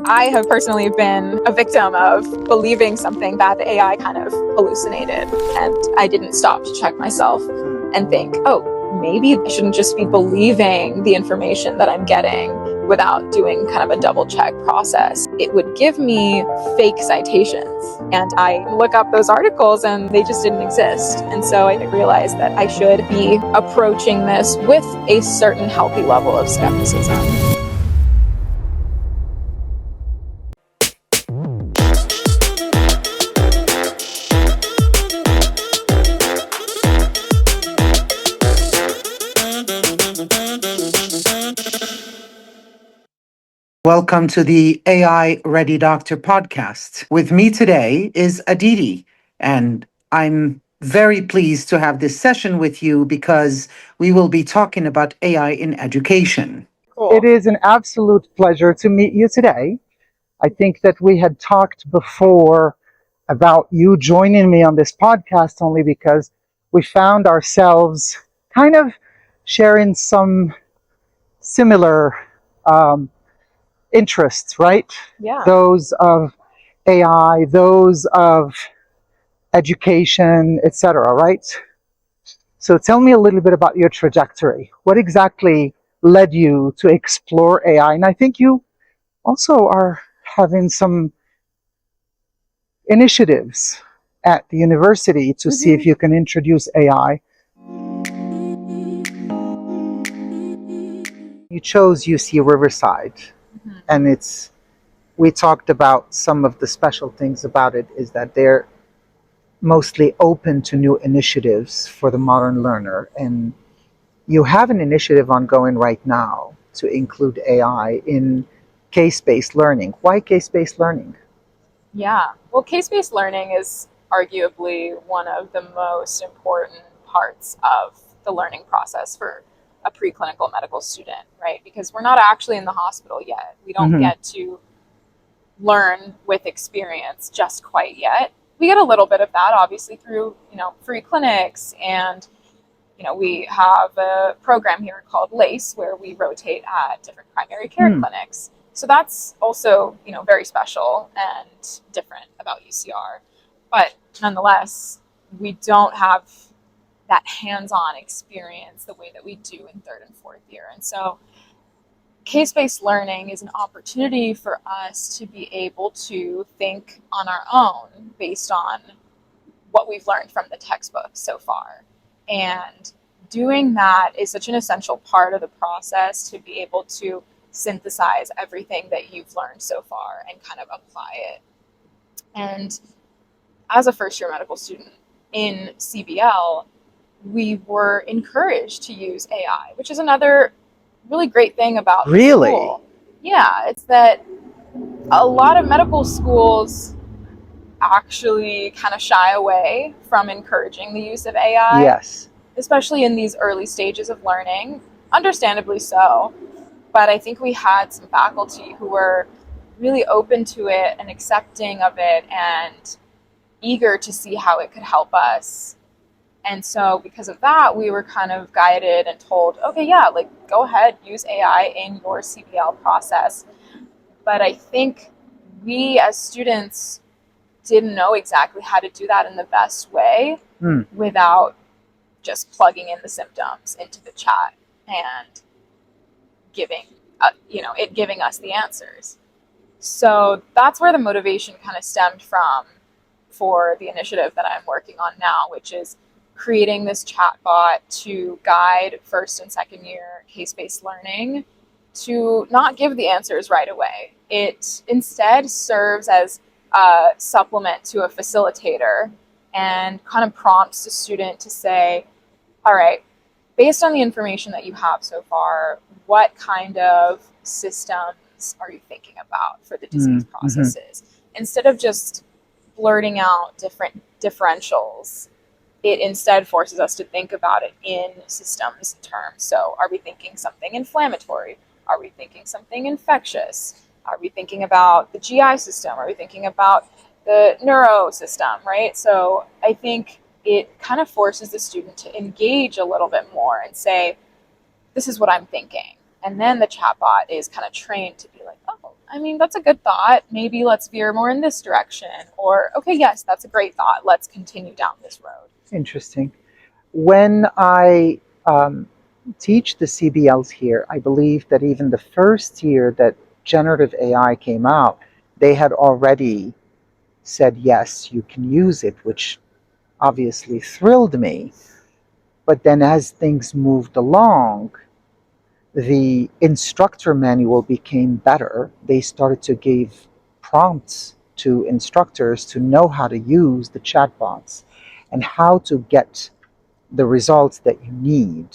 I have personally been a victim of believing something that the AI kind of hallucinated, and I didn't stop to check myself and think, oh, maybe I shouldn't just be believing the information that I'm getting without doing kind of a double check process. It would give me fake citations, and I look up those articles and they just didn't exist. And so I realized that I should be approaching this with a certain healthy level of skepticism. Welcome to the AI Ready Doctor podcast. With me today is Aditi, and I'm very pleased to have this session with you because we will be talking about AI in education. It Cool. is an absolute pleasure to meet you today. I think that we had talked before about you joining me on this podcast only because we found ourselves kind of sharing some similar um, interests, right? Yeah. Those of AI, those of education, etc., right? So tell me a little bit about your trajectory. What exactly led you to explore AI? And I think you also are having some initiatives at the university to see if you can introduce AI. You chose UC Riverside, and we talked about some of the special things about it is that they're mostly open to new initiatives for the modern learner. And you have an initiative ongoing right now to include AI in case-based learning. Why case-based learning? Yeah. Well, case-based learning is arguably one of the most important parts of the learning process for a preclinical medical student, right? Because we're not actually in the hospital yet. We don't get to learn with experience just quite yet. We get a little bit of that, obviously, through, free clinics, and, we have a program here called LACE where we rotate at different primary care clinics. So that's also, very special and different about UCR. But nonetheless, we don't have that hands-on experience the way that we do in third and fourth year. And so case-based learning is an opportunity for us to be able to think on our own based on what we've learned from the textbook so far. And doing that is such an essential part of the process to be able to synthesize everything that you've learned so far and kind of apply it. And as a first-year medical student in CBL, we were encouraged to use AI, which is another really great thing about the school. Yeah, it's that a lot of medical schools actually kind of shy away from encouraging the use of AI. Yes. Especially in these early stages of learning, understandably so. But I think we had some faculty who were really open to it and accepting of it and eager to see how it could help us. And so because of that, we were kind of guided and told, okay, yeah, go ahead, use AI in your CBL process. But I think we as students didn't know exactly how to do that in the best way without just plugging in the symptoms into the chat and giving us the answers. So that's where the motivation kind of stemmed from for the initiative that I'm working on now, which is creating this chatbot to guide first and second year case-based learning to not give the answers right away. It instead serves as a supplement to a facilitator and kind of prompts the student to say, all right, based on the information that you have so far, what kind of systems are you thinking about for the disease processes? Instead of just blurting out different differentials, it instead forces us to think about it in systems terms. So are we thinking something inflammatory? Are we thinking something infectious? Are we thinking about the GI system? Are we thinking about the neuro system, right? So I think it kind of forces the student to engage a little bit more and say, this is what I'm thinking. And then the chatbot is kind of trained to be like, oh, I mean, that's a good thought. Maybe let's veer more in this direction. Or, okay, yes, that's a great thought. Let's continue down this road. Interesting. When I teach the CBLs here, I believe that even the first year that generative AI came out, they had already said, yes, you can use it, which obviously thrilled me. But then as things moved along, the instructor manual became better. They started to give prompts to instructors to know how to use the chatbots and how to get the results that you need.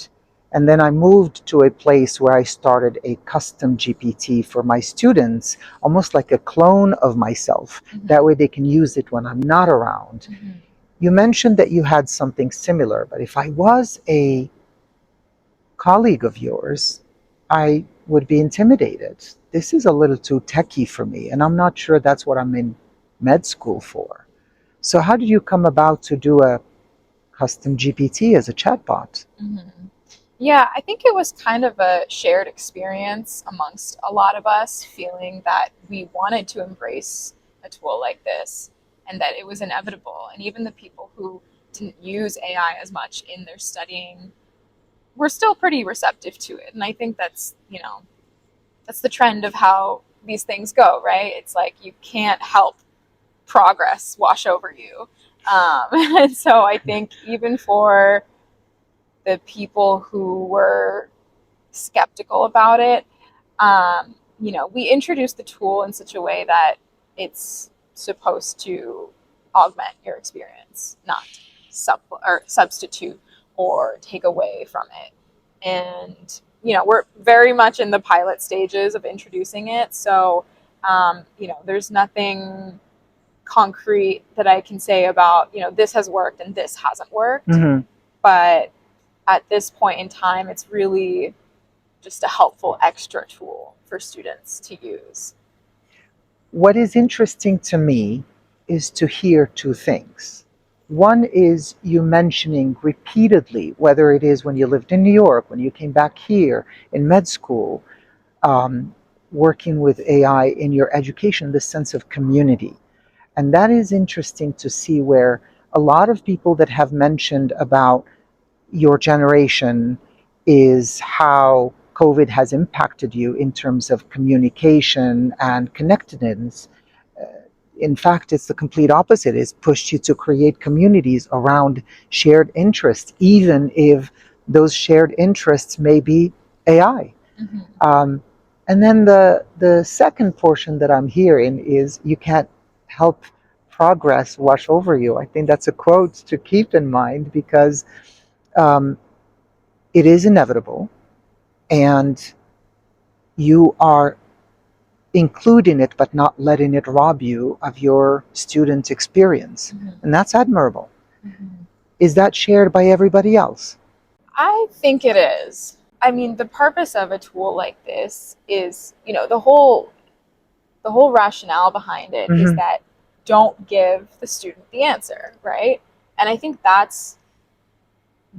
And then I moved to a place where I started a custom GPT for my students, almost like a clone of myself. That way they can use it when I'm not around. You mentioned that you had something similar, but if I was a colleague of yours, I would be intimidated. This is a little too techy for me, and I'm not sure that's what I'm in med school for. So, how did you come about to do a custom GPT as a chatbot? Mm-hmm. Yeah, I think it was kind of a shared experience amongst a lot of us, feeling that we wanted to embrace a tool like this and that it was inevitable. And even the people who didn't use AI as much in their studying were still pretty receptive to it. And I think that's, that's the trend of how these things go, right? It's like you can't help progress wash over you. And so I think even for the people who were skeptical about it, we introduced the tool in such a way that it's supposed to augment your experience, not substitute or take away from it. And we're very much in the pilot stages of introducing it, so there's nothing concrete that I can say about this has worked and this hasn't worked. Mm-hmm. But at this point in time, it's really just a helpful extra tool for students to use. What is interesting to me is to hear two things. One is you mentioning repeatedly, whether it is when you lived in New York, when you came back here in med school, um, working with AI in your education, the sense of community. And that is interesting to see where a lot of people that have mentioned about your generation is how COVID has impacted you in terms of communication and connectedness. Uh, In fact, it's the complete opposite. It's pushed you to create communities around shared interests, even if those shared interests may be AI. Mm-hmm. Um, and then the second portion that I'm hearing is you can't help progress wash over you. I think that's a quote to keep in mind because um, it is inevitable and you are including it but not letting it rob you of your student experience. Mm-hmm. And that's admirable. Mm-hmm. Is that shared by everybody else? I think it is. I mean, the purpose of a tool like this is, the whole rationale behind it is Mm-hmm. that don't give the student the answer, right? And I think that's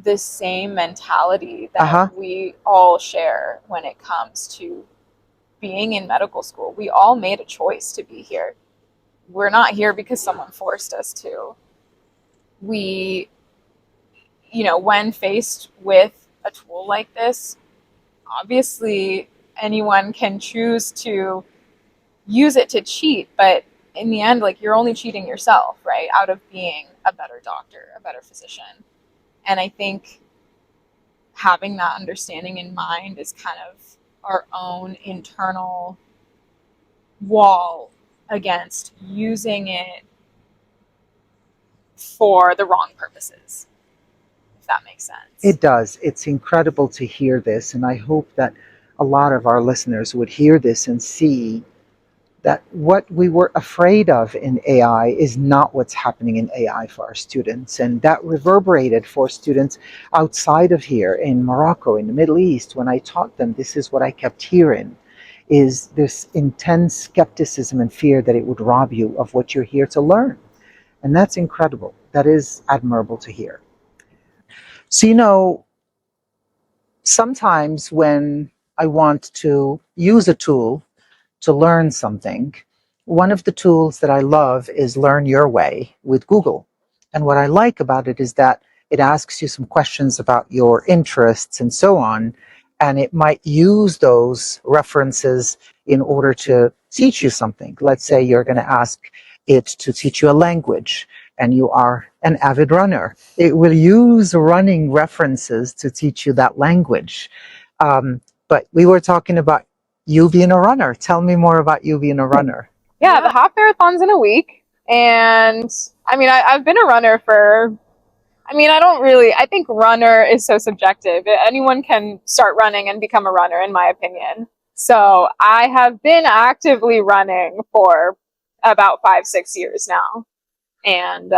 the same mentality that Uh-huh. we all share when it comes to being in medical school. We all made a choice to be here. We're not here because someone forced us to. We, when faced with a tool like this, obviously anyone can choose to use it to cheat, but in the end, like, you're only cheating yourself, right? Out of being a better doctor, a better physician. And I think having that understanding in mind is kind of our own internal wall against using it for the wrong purposes, if that makes sense. It does. It's incredible to hear this, and I hope that a lot of our listeners would hear this and see that what we were afraid of in AI is not what's happening in AI for our students. And that reverberated for students outside of here in Morocco, in the Middle East. When I taught them, this is what I kept hearing is this intense skepticism and fear that it would rob you of what you're here to learn. And that's incredible. That is admirable to hear. So, sometimes when I want to use a tool to learn something, one of the tools that I love is Learn Your Way with Google. And what I like about it is that it asks you some questions about your interests and so on, and it might use those references in order to teach you something. Let's say you're going to ask it to teach you a language, and you are an avid runner. It will use running references to teach you that language. But we were talking about you being a runner. Tell me more about you being a runner. Yeah, the half marathon's in a week. And I mean, I've been a runner for, I mean, I think runner is so subjective. Anyone can start running and become a runner, in my opinion. So I have been actively running for about 5, 6 years now. And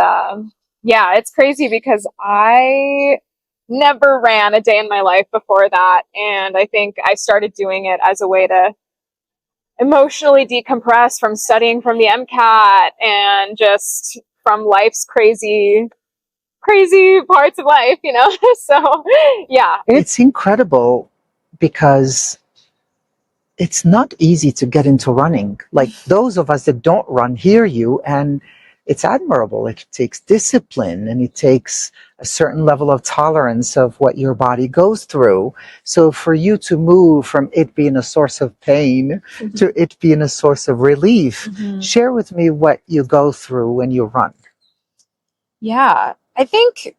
yeah, it's crazy because I never ran a day in my life before that. And I think I started doing it as a way to emotionally decompress from studying from the MCAT and just from life's crazy parts of life, you know? So, yeah. It's incredible because it's not easy to get into running. Like those of us that don't run hear you, and it's admirable. It takes discipline and it takes a certain level of tolerance of what your body goes through. So for you to move from it being a source of pain to it being a source of relief, share with me what you go through when you run. Yeah, I think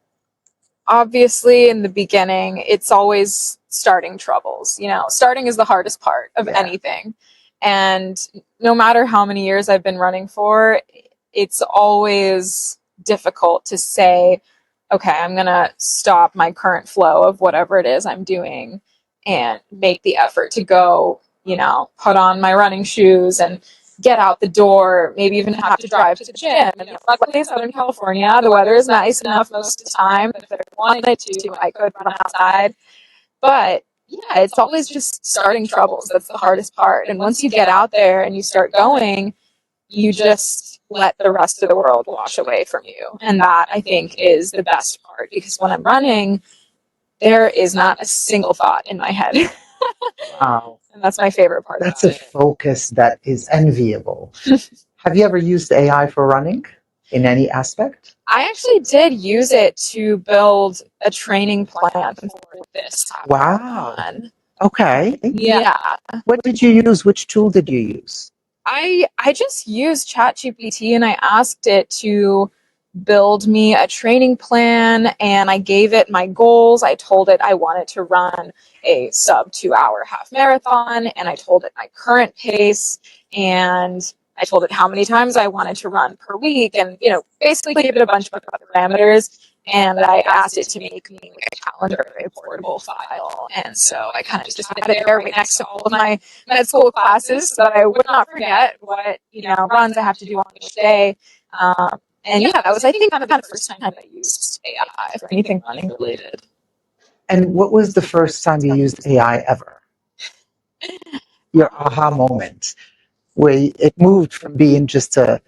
obviously in the beginning, it's always starting troubles. You know, starting is the hardest part of anything. And no matter how many years I've been running for, it's always difficult to say, okay, I'm going to stop my current flow of whatever it is I'm doing and make the effort to go, you know, put on my running shoes and get out the door, maybe even have to drive to the gym. And luckily in Southern California, the weather is nice enough most of the time. But if I wanted to, I could run outside. But yeah, it's always just starting troubles. That's the hardest part. And once you get out there and you start going, you just let the rest of the world wash away from you. And that, I think, is the best part. Because when I'm running, there is not a single thought in my head. Wow. And that's my favorite part. That's a focus that is enviable. Have you ever used AI for running in any aspect? I actually did use it to build a training plan for this. Wow. Okay. Yeah. What did you use? Which tool did you use? I just used ChatGPT and I asked it to build me a training plan and I gave it my goals. I told it I wanted to run a sub 2 hour half marathon and I told it my current pace and I told it how many times I wanted to run per week and, you know, basically gave it a bunch of parameters. And I asked it to make me a calendar, a portable file. And so I kind of just had it there right next to all of my med school classes so that I would not forget what, you know, runs I have to do on each day. And yeah, that was, I think, kind of the first time I used AI for anything running related. And what was the first time you used AI ever? Your aha moment, where it moved from being just a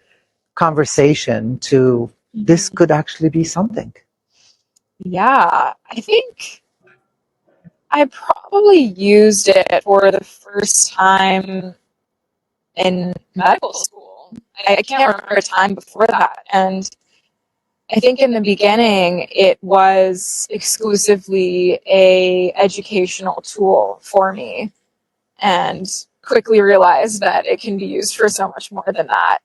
conversation to this could actually be something. Yeah, I think I probably used it for the first time in medical school. I can't remember a time before that. And I think in the beginning it was exclusively a educational tool for me and quickly realized that it can be used for so much more than that.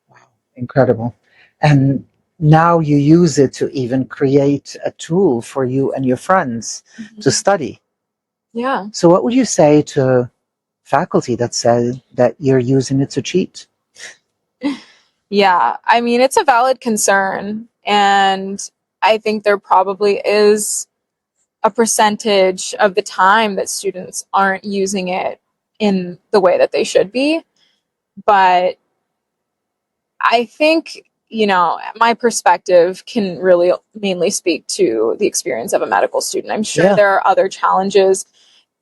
Wow, incredible. And now you use it to even create a tool for you and your friends to study. Yeah. So what would you say to faculty that said that you're using it to cheat? Yeah, I mean, it's a valid concern. And I think there probably is a percentage of the time that students aren't using it in the way that they should be. But I think, you know, my perspective can really mainly speak to the experience of a medical student. I'm sure there are other challenges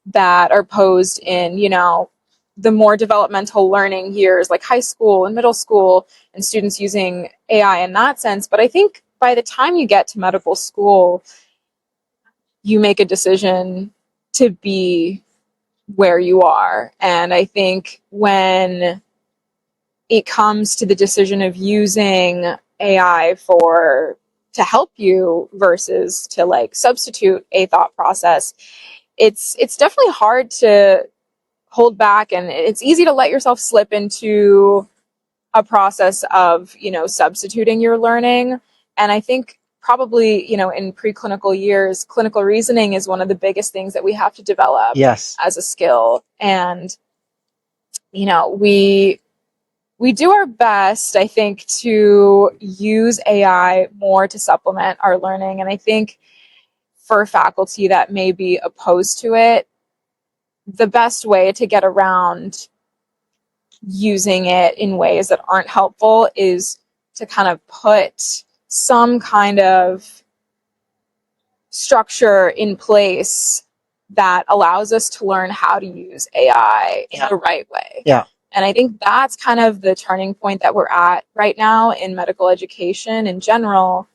that are posed in, you know, the more developmental learning years like high school and middle school and students using AI in that sense. But I think by the time you get to medical school, you make a decision to be where you are. And I think when it comes to the decision of using AI to help you versus to like substitute a thought process, it's definitely hard to hold back, and it's easy to let yourself slip into a process of, substituting your learning. And I think probably, in preclinical years, clinical reasoning is one of the biggest things that we have to develop Yes. as a skill. And, we do our best, I think, to use AI more to supplement our learning. And I think for faculty that may be opposed to it, the best way to get around using it in ways that aren't helpful is to kind of put some kind of structure in place that allows us to learn how to use AI in the right way. Yeah. And I think that's kind of the turning point that we're at right now in medical education in general,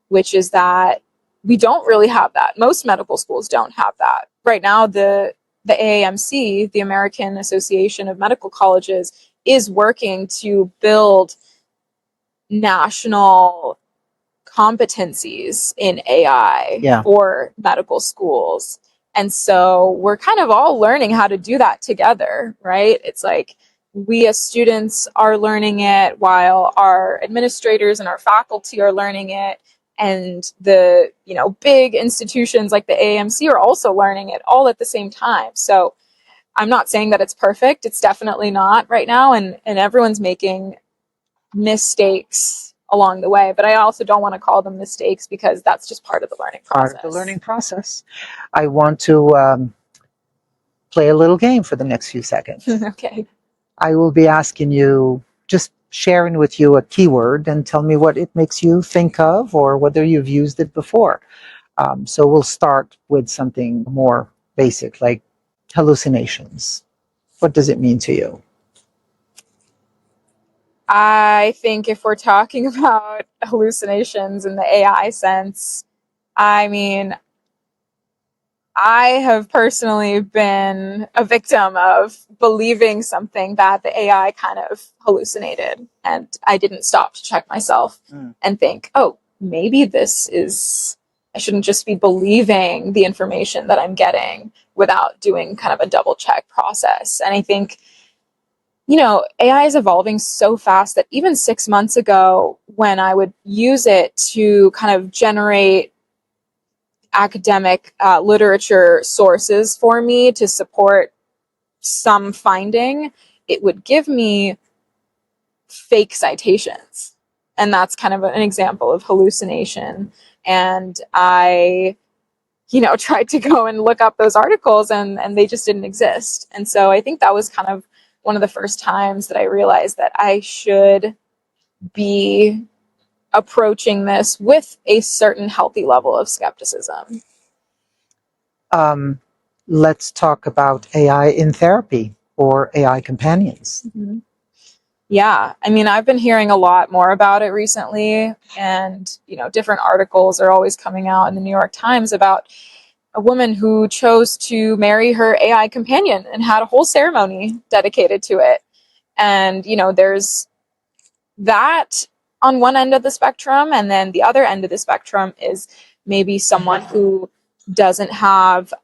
which is that we don't really have that. Most medical schools don't have that. Right now, the AAMC, the American Association of Medical Colleges, is working to build national competencies in AI for medical schools. And so we're kind of all learning how to do that together, right? It's like we as students are learning it while our administrators and our faculty are learning it. And the, big institutions like the AAMC are also learning it all at the same time. So I'm not saying that it's perfect. It's definitely not right now. And everyone's making mistakes along the way, but I also don't want to call them mistakes because that's just part of the learning process. Part of the learning process. I want to play a little game for the next few seconds. Okay. I will be asking you, just sharing with you a keyword and tell me what it makes you think of or whether you've used it before. So we'll start with something more basic like hallucinations. What does it mean to you? I think if we're talking about hallucinations in the AI sense, I mean, I have personally been a victim of believing something that the AI kind of hallucinated, and I didn't stop to check myself and think, oh, maybe I shouldn't just be believing the information that I'm getting without doing kind of a double check process. And I think, AI is evolving so fast that even 6 months ago, when I would use it to kind of generate academic literature sources for me to support some finding, it would give me fake citations. And that's kind of an example of hallucination. And I, tried to go and look up those articles and they just didn't exist. And so I think that was kind of one of the first times that I realized that I should be approaching this with a certain healthy level of skepticism. Let's talk about AI in therapy or AI companions. Mm-hmm. Yeah, I mean, I've been hearing a lot more about it recently, and different articles are always coming out in the New York Times about a woman who chose to marry her AI companion and had a whole ceremony dedicated to it. And there's that on one end of the spectrum, and then the other end of the spectrum is maybe someone who doesn't have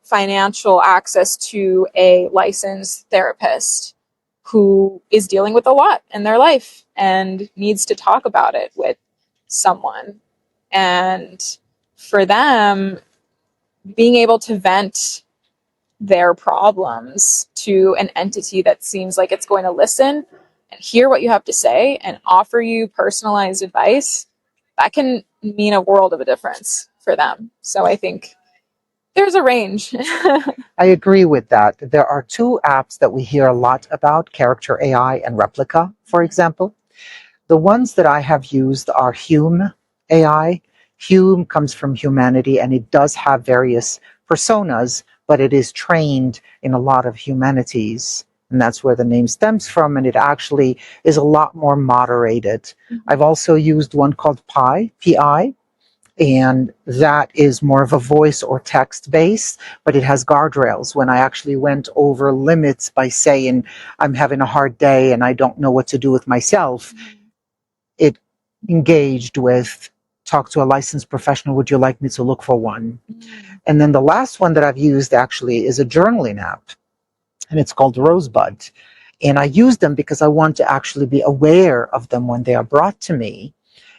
financial access to a licensed therapist who is dealing with a lot in their life and needs to talk about it with someone. And for them, being able to vent their problems to an entity that seems like it's going to listen and hear what you have to say and offer you personalized advice, that can mean a world of a difference for them. So I think there's a range. I agree with that. There are two apps that we hear a lot about, Character AI and Replica, for example. The ones that I have used are Hume AI. Hume comes from humanity, and it does have various personas, but it is trained in a lot of humanities. And that's where the name stems from, and it actually is a lot more moderated. I've also used one called Pi, P-I. And that is more of a voice or text base, but it has guardrails. When I actually went over limits by saying, I'm having a hard day and I don't know what to do with myself, it engaged with, talk to a licensed professional, would you like me to look for one? And then the last one that I've used actually is a journaling app, and it's called Rosebud. And I use them because I want to actually be aware of them when they are brought to me.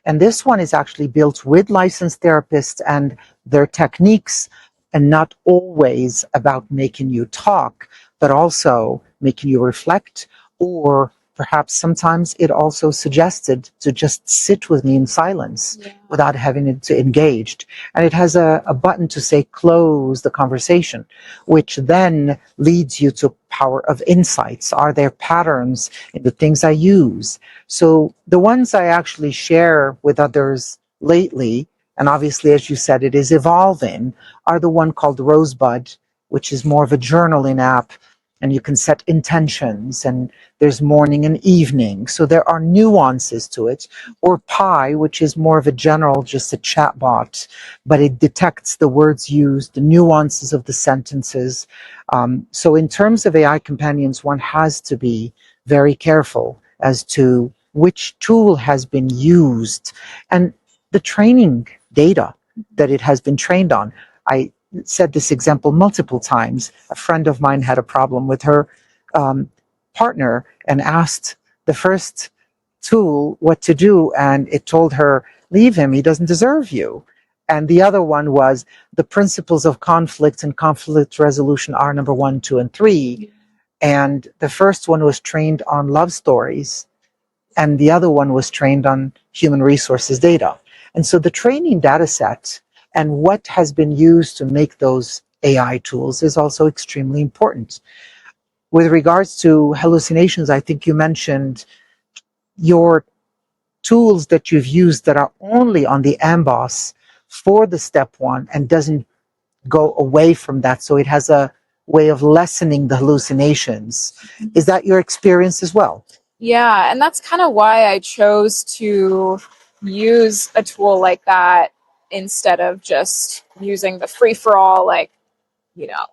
And this one is actually built with licensed therapists and their techniques, and not always about making you talk, but also making you reflect, or perhaps sometimes it also suggested to just sit with me in silence without having it to engaged. And it has a button to say close the conversation, which then leads you to power of insights. Are there patterns in the things I use? So the ones I actually share with others lately, and obviously, as you said, it is evolving, are the one called Rosebud, which is more of a journaling app, and you can set intentions, and there's morning and evening. So there are nuances to it. Or Pi, which is more of a general, just a chatbot, but it detects the words used, the nuances of the sentences. So in terms of AI companions, one has to be very careful as to which tool has been used and the training data that it has been trained on. I said this example multiple times. A friend of mine had a problem with her partner and asked the first tool what to do, and it told her, leave him, he doesn't deserve you. And the other one was, the principles of conflict and conflict resolution are number 1, 2, and 3. And the first one was trained on love stories, and the other one was trained on human resources data. And so the training data set and what has been used to make those AI tools is also extremely important. With regards to hallucinations, I think you mentioned your tools that you've used that are only on the amboss for the step one and doesn't go away from that. So it has a way of lessening the hallucinations. Is that your experience as well? Yeah, and that's kind of why I chose to use a tool like that instead of just using the free for all, like,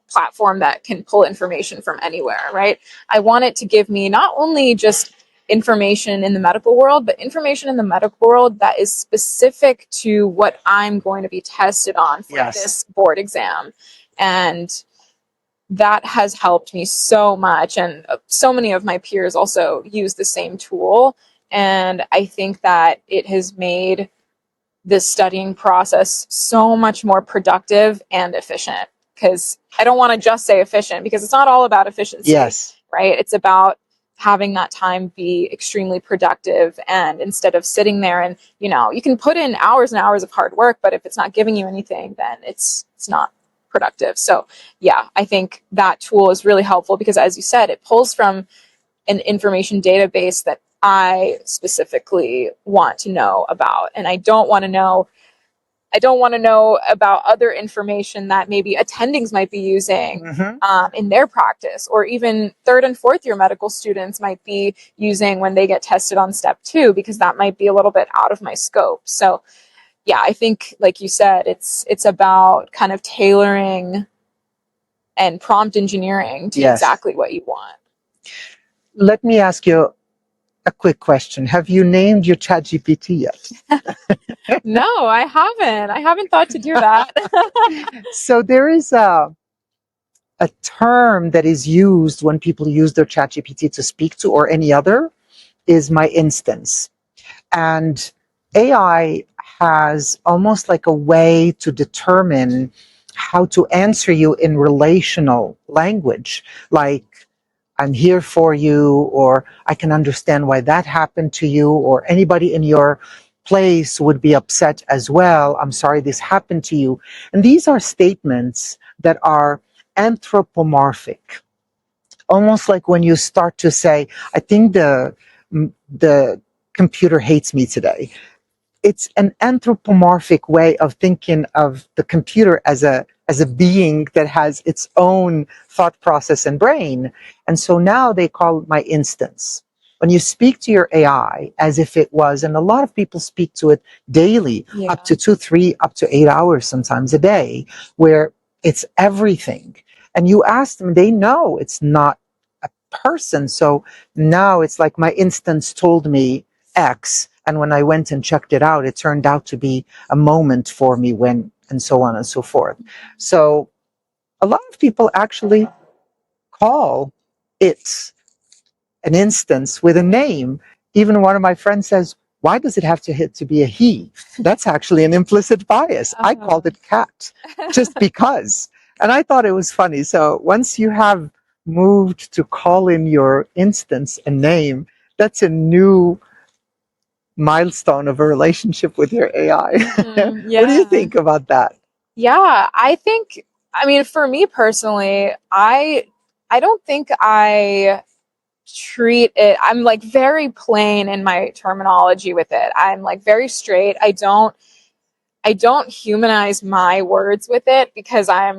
platform that can pull information from anywhere, right? I want it to give me not only just information in the medical world, but information in the medical world that is specific to what I'm going to be tested on for this board exam. And that has helped me so much. And so many of my peers also use the same tool. And I think that it has made this studying process so much more productive and efficient. Because I don't want to just say efficient, because it's not all about efficiency, right? It's about having that time be extremely productive. And instead of sitting there and, you can put in hours and hours of hard work, but if it's not giving you anything, then it's not productive. So yeah, I think that tool is really helpful because, as you said, it pulls from an information database that I specifically want to know about. And I don't want to know about other information that maybe attendings might be using in their practice, or even 3rd and 4th year medical students might be using when they get tested on step 2, because that might be a little bit out of my scope. So yeah, I think, like you said, it's about kind of tailoring and prompt engineering to exactly what you want. Let me ask you a quick question. Have you named your ChatGPT yet? No, I haven't. I haven't thought to do that. So there is a term that is used when people use their ChatGPT to speak to, or any other, is my instance. And AI has almost like a way to determine how to answer you in relational language, like, I'm here for you, or I can understand why that happened to you, or anybody in your place would be upset as well. I'm sorry this happened to you. And these are statements that are anthropomorphic, almost like when you start to say, I think the computer hates me today. It's an anthropomorphic way of thinking of the computer as a being that has its own thought process and brain. And so now they call my instance. when you speak to your AI as if it was, and a lot of people speak to it daily, Yeah. up to 2, 3, up to 8 hours sometimes a day, where it's everything. And you ask them, they know it's not a person. So now it's like my instance told me X, and when I went and checked it out, it turned out to be a moment for me when, and so on and so forth. So a lot of people actually call it an instance with a name. Even one of my friends says, why does it have to be a he? That's actually an implicit bias. I called it cat just because. And I thought it was funny. So once you have moved to call in your instance a name, that's a new milestone of a relationship with your AI. Yeah. What do you think about that? Yeah, I think, I mean, for me personally, I don't think I treat it, I'm like very plain in my terminology with it. I'm like very straight. I don't humanize my words with it because I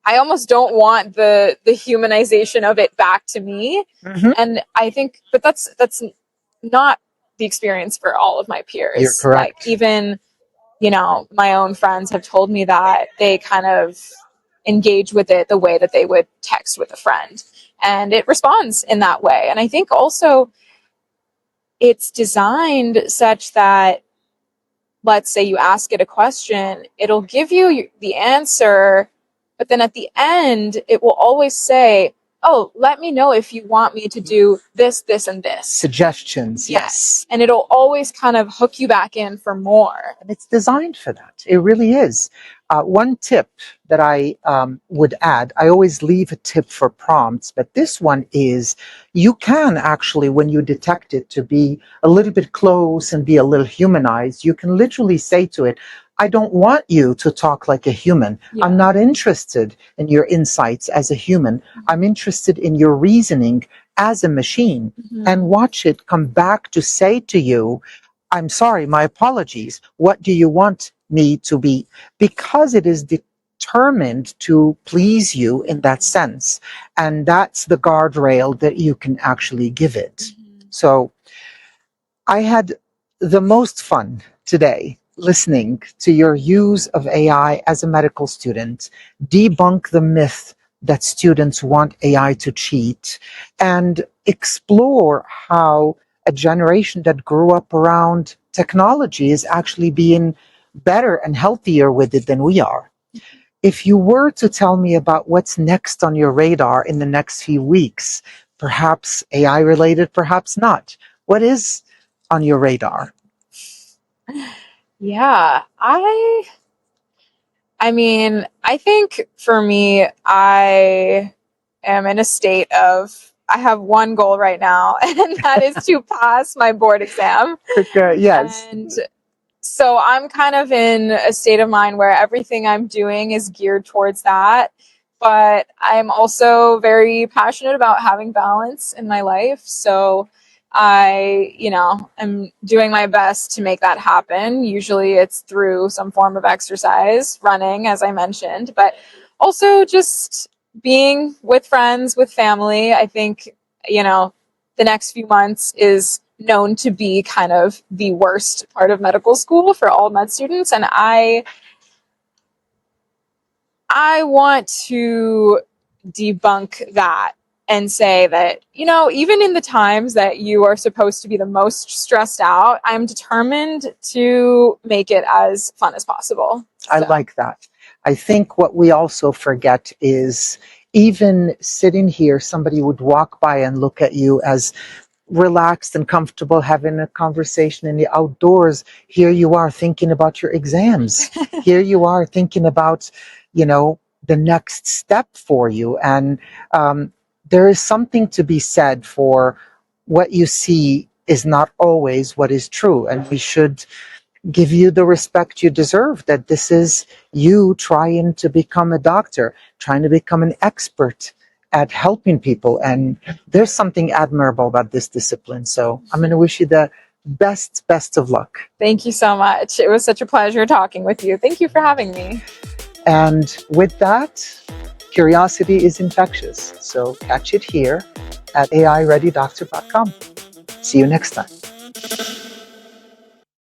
almost don't want the humanization of it back to me. Mm-hmm. And I think, but that's not the experience for all of my peers. You're correct. Like even, my own friends have told me that they kind of engage with it the way that they would text with a friend, and it responds in that way. And I think also it's designed such that, let's say you ask it a question, it'll give you the answer, but then at the end, it will always say, oh, let me know if you want me to do this, this, and this. Suggestions, yes. And it'll always kind of hook you back in for more. And it's designed for that. It really is. One tip that I would add, I always leave a tip for prompts, but this one is you can actually, when you detect it to be a little bit close and be a little humanized, you can literally say to it, I don't want you to talk like a human. Yeah. I'm not interested in your insights as a human. I'm interested in your reasoning as a machine. And watch it come back to say to you, I'm sorry, my apologies. What do you want me to be? Because it is determined to please you in that sense. And that's the guardrail that you can actually give it. So I had the most fun today listening to your use of AI as a medical student, debunk the myth that students want AI to cheat, and explore how a generation that grew up around technology is actually being better and healthier with it than we are. If you were to tell me about what's next on your radar in the next few weeks, perhaps AI related, perhaps not, what is on your radar? Yeah, I mean, I think for me, I am in a state of, I have one goal right now, and that is to pass my board exam. Yes. And so I'm kind of in a state of mind where everything I'm doing is geared towards that. But I'm also very passionate about having balance in my life. So am doing my best to make that happen. Usually it's through some form of exercise, running, as I mentioned, but also just being with friends, with family. I think, the next few months is known to be kind of the worst part of medical school for all med students. And I want to debunk that and say that, even in the times that you are supposed to be the most stressed out, I'm determined to make it as fun as possible. I like that. I think what we also forget is even sitting here, somebody would walk by and look at you as relaxed and comfortable having a conversation in the outdoors. Here you are thinking about your exams. Here you are thinking about, the next step for you. And there is something to be said for what you see is not always what is true. And we should give you the respect you deserve, that this is you trying to become a doctor, trying to become an expert at helping people. And there's something admirable about this discipline. So I'm going to wish you the best of luck. Thank you so much. It was such a pleasure talking with you. Thank you for having me. And with that, curiosity is infectious. So catch it here at aireadydoctor.com. See you next time.